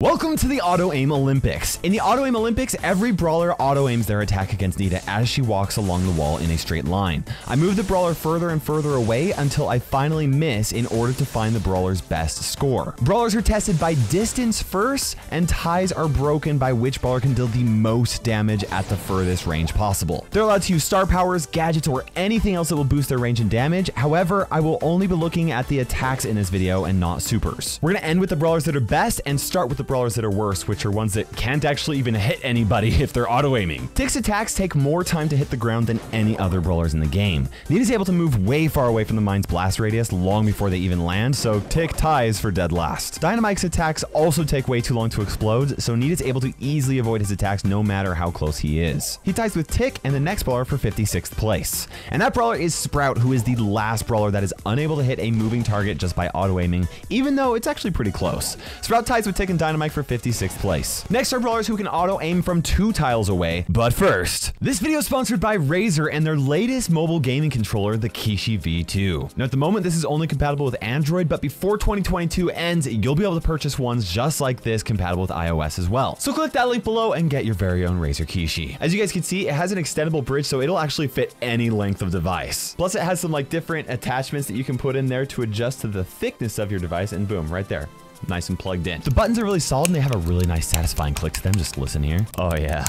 Welcome to the Auto-Aim Olympics. In the Auto-Aim Olympics, every brawler auto-aims their attack against Nita as she walks along the wall in a straight line. I move the brawler further and further away until I finally miss in order to find the brawler's best score. Brawlers are tested by distance first, and ties are broken by which brawler can deal the most damage at the furthest range possible. They're allowed to use star powers, gadgets, or anything else that will boost their range and damage. However, I will only be looking at the attacks in this video and not supers. We're going to end with the brawlers that are best and start with the brawlers that are worse, which are ones that can't actually even hit anybody if they're auto-aiming. Tick's attacks take more time to hit the ground than any other brawlers in the game. Nita's able to move way far away from the mine's blast radius long before they even land, so Tick ties for dead last. Dynamite's attacks also take way too long to explode, so Nita's able to easily avoid his attacks no matter how close he is. He ties with Tick and the next brawler for 56th place. And that brawler is Sprout, who is the last brawler that is unable to hit a moving target just by auto-aiming, even though it's actually pretty close. Sprout ties with Tick and Dynamite for 56th place. Next are brawlers who can auto-aim from 2 tiles away, but first, this video is sponsored by Razer and their latest mobile gaming controller, the Kishi V2. Now at the moment, this is only compatible with Android, but before 2022 ends, you'll be able to purchase ones just like this compatible with iOS as well. So click that link below and get your very own Razer Kishi. As you guys can see, it has an extendable bridge, so it'll actually fit any length of device. Plus it has some like different attachments that you can put in there to adjust to the thickness of your device, and boom, right there. Nice and plugged in. The buttons are really solid and they have a really nice satisfying click to them. Just listen here. Oh yeah.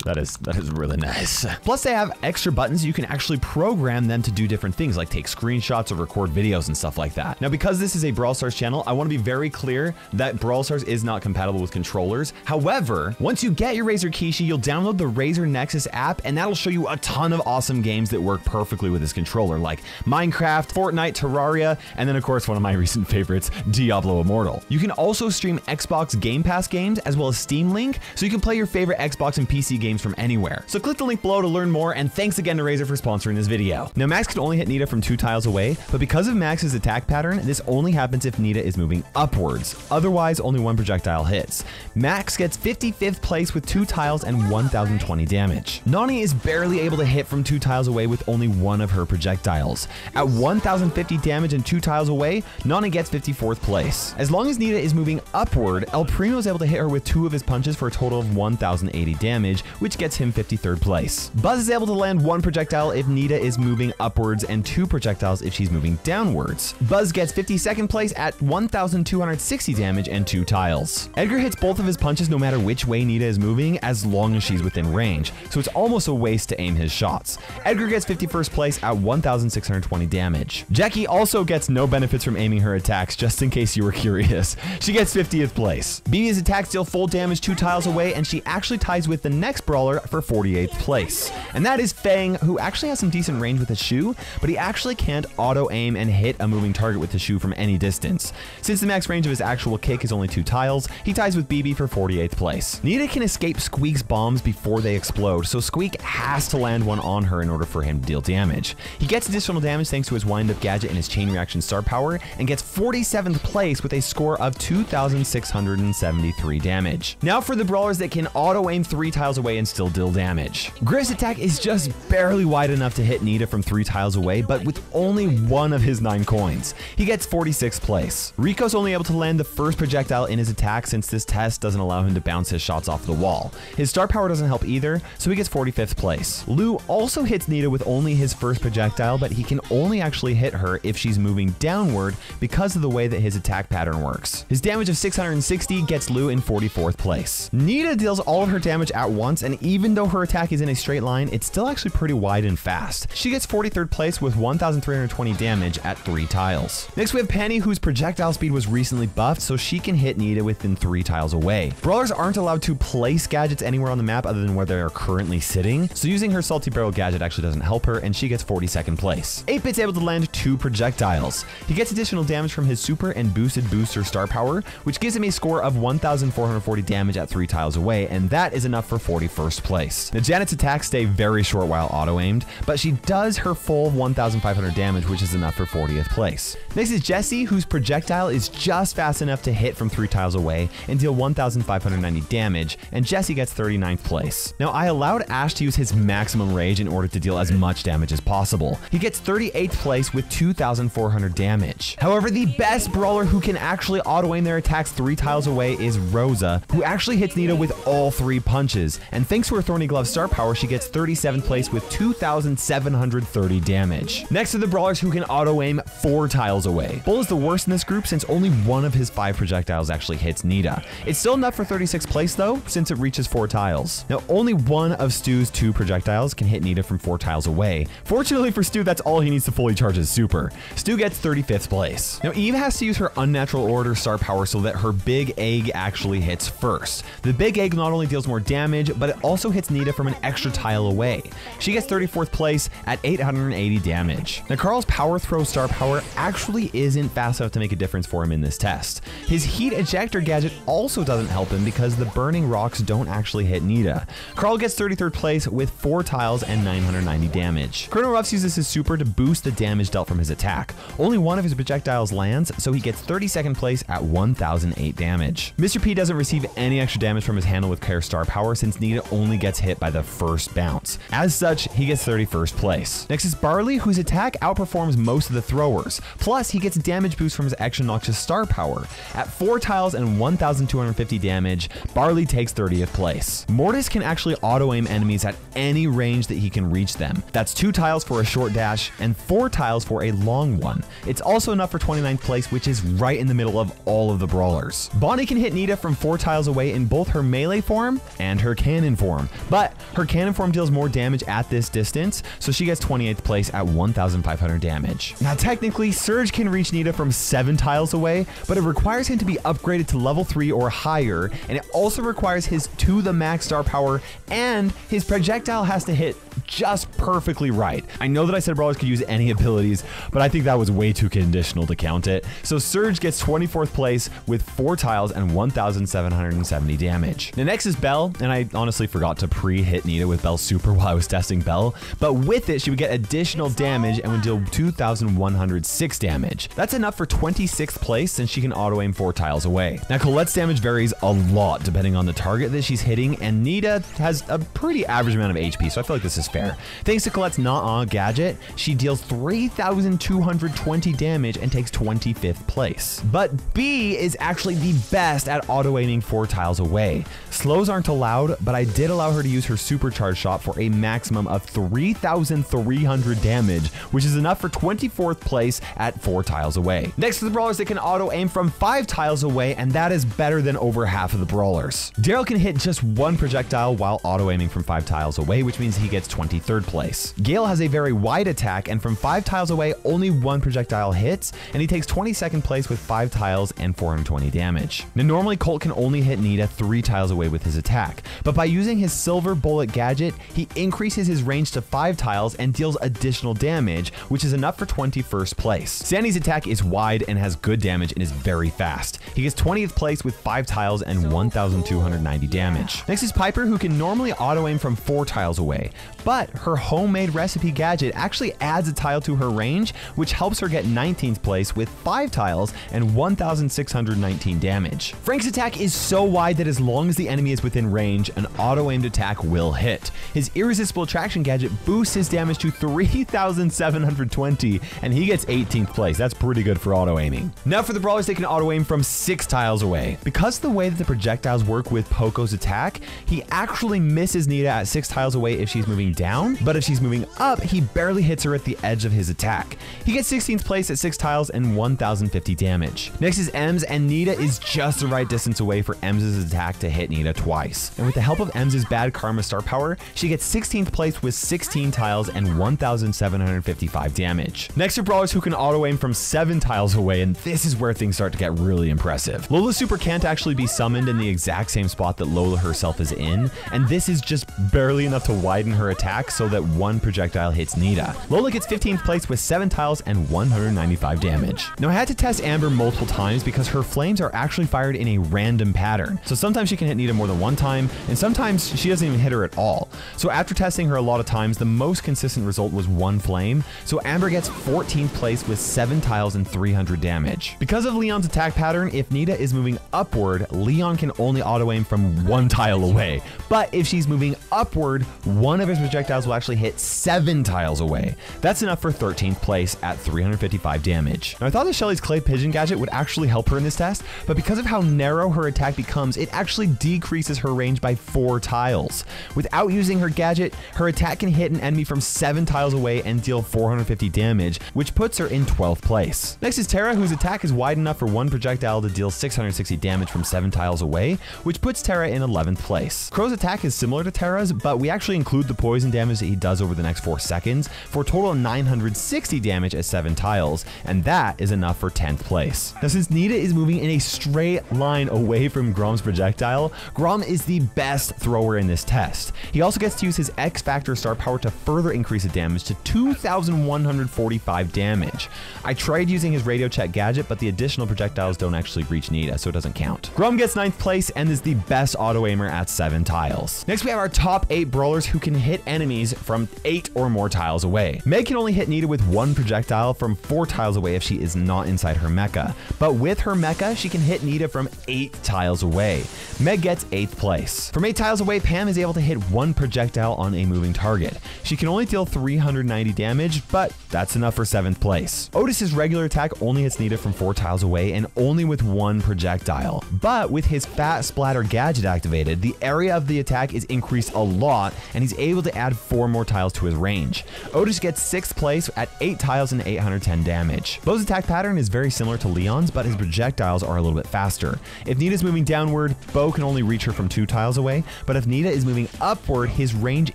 That is really nice. Plus they have extra buttons. You can actually program them to do different things like take screenshots or record videos and stuff like that. Now, because this is a Brawl Stars channel, I want to be very clear that Brawl Stars is not compatible with controllers. However, once you get your Razer Kishi, you'll download the Razer Nexus app and that'll show you a ton of awesome games that work perfectly with this controller, like Minecraft, Fortnite, Terraria, and then of course one of my recent favorites, Diablo Immortal. You can also stream Xbox Game Pass games as well as Steam Link, so you can play your favorite Xbox and PC games from anywhere. So click the link below to learn more, and thanks again to Razer for sponsoring this video. Now Max can only hit Nita from 2 tiles away, but because of Max's attack pattern, this only happens if Nita is moving upwards. Otherwise, only 1 projectile hits. Max gets 55th place with 2 tiles and 1020 damage. Nani is barely able to hit from 2 tiles away with only 1 of her projectiles. At 1050 damage and 2 tiles away, Nani gets 54th place. As long as Nita is moving upward, El Primo is able to hit her with 2 of his punches for a total of 1080 damage, which gets him 53rd place. Buzz is able to land 1 projectile if Nita is moving upwards and 2 projectiles if she's moving downwards. Buzz gets 52nd place at 1260 damage and 2 tiles. Edgar hits both of his punches no matter which way Nita is moving as long as she's within range, so it's almost a waste to aim his shots. Edgar gets 51st place at 1620 damage. Jackie also gets no benefits from aiming her attacks, just in case you were curious. She gets 50th place. BB's attacks deal full damage 2 tiles away, and she actually ties with the next brawler for 48th place. And that is Fang, who actually has some decent range with his shoe, but he actually can't auto-aim and hit a moving target with the shoe from any distance. Since the max range of his actual kick is only 2 tiles, he ties with BB for 48th place. Nita can escape Squeak's bombs before they explode, so Squeak has to land one on her in order for him to deal damage. He gets additional damage thanks to his wind-up gadget and his chain reaction star power, and gets 47th place with a score of 2673 damage. Now for the brawlers that can auto-aim 3 tiles away and still deal damage. Griff's attack is just barely wide enough to hit Nita from 3 tiles away, but with only 1 of his 9 coins. He gets 46th place. Rico's only able to land the first projectile in his attack since this test doesn't allow him to bounce his shots off the wall. His star power doesn't help either, so he gets 45th place. Lou also hits Nita with only his first projectile, but he can only actually hit her if she's moving downward because of the way that his attack pattern works. His damage of 660 gets Lou in 44th place. Nita deals all of her damage at once, and even though her attack is in a straight line, it's still actually pretty wide and fast. She gets 43rd place with 1320 damage at 3 tiles. Next we have Penny, whose projectile speed was recently buffed, so she can hit Nita within 3 tiles away. Brawlers aren't allowed to place gadgets anywhere on the map other than where they are currently sitting, so using her Salty Barrel gadget actually doesn't help her, and she gets 42nd place. 8-Bit's able to land 2 projectiles. He gets additional damage from his super and boosted booster star power, which gives him a score of 1440 damage at 3 tiles away, and that is enough for 44th first place. Now, Janet's attacks stay very short while auto-aimed, but she does her full 1,500 damage, which is enough for 40th place. Next is Jessie, whose projectile is just fast enough to hit from 3 tiles away and deal 1,590 damage, and Jessie gets 39th place. Now, I allowed Ash to use his maximum rage in order to deal as much damage as possible. He gets 38th place with 2,400 damage. However, the best brawler who can actually auto-aim their attacks 3 tiles away is Rosa, who actually hits Nita with all 3 punches, and thanks to her Thorny Glove star power, she gets 37th place with 2,730 damage. Next are the brawlers who can auto-aim 4 tiles away. Bull is the worst in this group since only one of his 5 projectiles actually hits Nita. It's still enough for 36th place though, since it reaches 4 tiles. Now, only one of Stu's 2 projectiles can hit Nita from 4 tiles away. Fortunately for Stu, that's all he needs to fully charge his super. Stu gets 35th place. Now, Eve has to use her unnatural order star power so that her big egg actually hits first. The big egg not only deals more damage, but it also hits Nita from an extra tile away. She gets 34th place at 880 damage. Now, Carl's power throw star power actually isn't fast enough to make a difference for him in this test. His heat ejector gadget also doesn't help him because the burning rocks don't actually hit Nita. Carl gets 33rd place with 4 tiles and 990 damage. Colonel Ruffs uses his super to boost the damage dealt from his attack. Only one of his projectiles lands, so he gets 32nd place at 1008 damage. Mr. P doesn't receive any extra damage from his handle with Kairos star power since Nita only gets hit by the first bounce. As such, he gets 31st place. Next is Barley, whose attack outperforms most of the throwers. Plus, he gets damage boost from his extra noxious star power. At 4 tiles and 1,250 damage, Barley takes 30th place. Mortis can actually auto-aim enemies at any range that he can reach them. That's 2 tiles for a short dash and 4 tiles for a long one. It's also enough for 29th place, which is right in the middle of all of the brawlers. Bonnie can hit Nita from 4 tiles away in both her melee form and her cannon form, but her cannon form deals more damage at this distance, so she gets 28th place at 1,500 damage. Now, technically, Surge can reach Nita from 7 tiles away, but it requires him to be upgraded to level 3 or higher, and it also requires his to the max star power, and his projectile has to hit just perfectly right. I know that I said brawlers could use any abilities, but I think that was way too conditional to count it. So Surge gets 24th place with 4 tiles and 1,770 damage. Now, next is Belle, and I honestly forgot to pre-hit Nita with Belle's super while I was testing Belle, but with it, she would get additional damage and would deal 2,106 damage. That's enough for 26th place since she can auto-aim 4 tiles away. Now, Colette's damage varies a lot depending on the target that she's hitting, and Nita has a pretty average amount of HP, so I feel like this is fair. Thanks to Colette's not-on gadget, she deals 3,220 damage and takes 25th place. But B is actually the best at auto-aiming 4 tiles away. Slows aren't allowed, but I did allow her to use her supercharge shot for a maximum of 3,300 damage, which is enough for 24th place at 4 tiles away. Next to the brawlers that can auto-aim from 5 tiles away, and that is better than over half of the brawlers. Daryl can hit just 1 projectile while auto-aiming from 5 tiles away, which means he gets 23rd place. Gale has a very wide attack, and from 5 tiles away, only 1 projectile hits, and he takes 22nd place with 5 tiles and 420 damage. Now, normally Colt can only hit Nita 3 tiles away with his attack, but by using his silver bullet gadget, he increases his range to 5 tiles and deals additional damage, which is enough for 21st place. Sandy's attack is wide and has good damage and is very fast. He gets 20th place with 5 tiles and 1,290 damage. Next is Piper, who can normally auto-aim from 4 tiles away, but her homemade recipe gadget actually adds a tile to her range, which helps her get 19th place with 5 tiles and 1,619 damage. Frank's attack is so wide that as long as the enemy is within range, an auto-aimed attack will hit. His irresistible attraction gadget boosts his damage to 3,720, and he gets 18th place. That's pretty good for auto-aiming. Now for the brawlers, they can auto-aim from 6 tiles away. Because of the way that the projectiles work with Poco's attack, he actually misses Nita at 6 tiles away if she's moving down, but if she's moving up, he barely hits her at the edge of his attack. He gets 16th place at 6 tiles and 1,050 damage. Next is Ems, and Nita is just the right distance away for Ems' attack to hit Nita twice. And with the help of Ems' bad karma star power, she gets 16th place with 16 tiles and 1,755 damage. Next are brawlers who can auto-aim from 7 tiles away, and this is where things start to get really impressive. Lola's super can't actually be summoned in the exact same spot that Lola herself is in, and this is just barely enough to widen her attack so that 1 projectile hits Nita. Lola gets 15th place with 7 tiles and 195 damage. Now, I had to test Amber multiple times because her flames are actually fired in a random pattern. So sometimes she can hit Nita more than 1 time, and sometimes sometimes she doesn't even hit her at all. So after testing her a lot of times, the most consistent result was 1 flame. So Amber gets 14th place with 7 tiles and 300 damage. Because of Leon's attack pattern, if Nita is moving upward, Leon can only auto aim from 1 tile away. But if she's moving upward, one of his projectiles will actually hit 7 tiles away. That's enough for 13th place at 355 damage. Now I thought that Shelly's clay pigeon gadget would actually help her in this test, but because of how narrow her attack becomes, it actually decreases her range by 4 tiles. Without using her gadget, her attack can hit an enemy from 7 tiles away and deal 450 damage, which puts her in 12th place. Next is Tara, whose attack is wide enough for one projectile to deal 660 damage from 7 tiles away, which puts Tara in 11th place. Crow's attack is similar to Tara's, but we actually include the poison damage that he does over the next 4 seconds for a total of 960 damage at 7 tiles, and that is enough for 10th place. Now since Nita is moving in a straight line away from Grom's projectile, Grom is the best thrower in this test. He also gets to use his X Factor star power to further increase the damage to 2,145 damage. I tried using his radio check gadget, but the additional projectiles don't actually reach Nita, so it doesn't count. Grom gets 9th place and is the best auto aimer at 7 tiles. Next we have our top 8 brawlers who can hit enemies from 8 or more tiles away. Meg can only hit Nita with 1 projectile from 4 tiles away if she is not inside her mecha, but with her mecha she can hit Nita from 8 tiles away. Meg gets 8th place. From 8 tiles away, Pam is able to hit 1 projectile on a moving target. She can only deal 390 damage, but that's enough for 7th place. Otis's regular attack only hits Nita from 4 tiles away and only with 1 projectile, but with his Fat Splatter gadget activated, the area of the attack is increased a lot and he's able to add 4 more tiles to his range. Otis gets 6th place at 8 tiles and 810 damage. Bo's attack pattern is very similar to Leon's, but his projectiles are a little bit faster. If Nita's moving downward, Bo can only reach her from 2 tiles away, but if Nita is moving upward, his range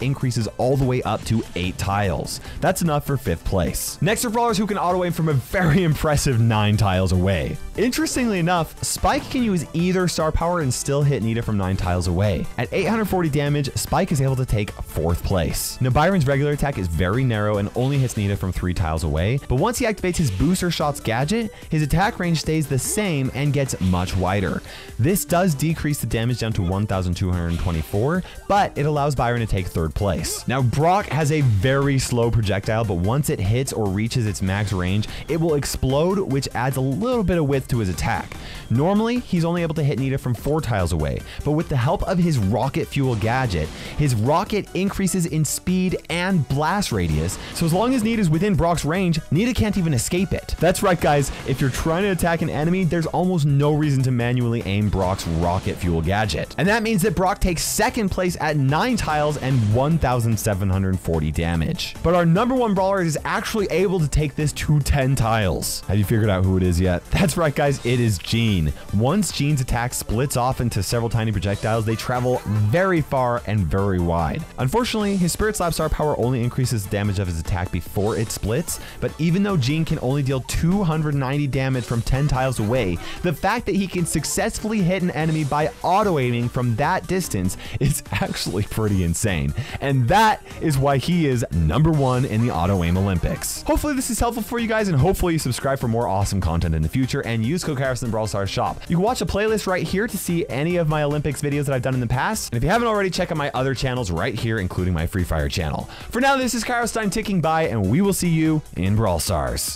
increases all the way up to 8 tiles. That's enough for 5th place. Next are brawlers who can auto aim from a very impressive 9 tiles away. Interestingly enough, Spike can use either star power and still hit Nita from 9 tiles away. At 840 damage, Spike is able to take 4th place. Now Byron's regular attack is very narrow and only hits Nita from 3 tiles away, but once he activates his booster shots gadget, his attack range stays the same and gets much wider. This does decrease the damage down to 1,224, but it allows Byron to take 3rd place. Now Brock has a very slow projectile, but once it hits or reaches its max range, it will explode, which adds a little bit of width to his attack. Normally, he's only able to hit Nita from 4 tiles away, but with the help of his rocket fuel gadget, his rocket increases in speed and blast radius, so as long as Nita's within Brock's range, Nita can't even escape it. That's right guys, if you're trying to attack an enemy, there's almost no reason to manually aim Brock's rocket fuel gadget. And that means that Brock takes 2nd place at 9 tiles and 1,740 damage. But our number 1 brawler is actually able to take this to 10 tiles. Have you figured out who it is yet? That's right guys, it is Jean. Once Jean's attack splits off into several tiny projectiles, they travel very far and very wide. Unfortunately, his Spirit Slap star power only increases the damage of his attack before it splits, but even though Jean can only deal 290 damage from 10 tiles away, the fact that he can successfully hit an enemy by auto-aiming from that distance is actually pretty insane. And that is why he is number 1 in the auto-aim Olympics. Hopefully this is helpful for you guys, and hopefully you subscribe for more awesome content in the future and use code Kairos in the Brawl Stars shop. You can watch a playlist right here to see any of my Olympics videos that I've done in the past. And if you haven't already, check out my other channels right here, including my Free Fire channel. For now, this is KairosTime ticking by, and we will see you in Brawl Stars.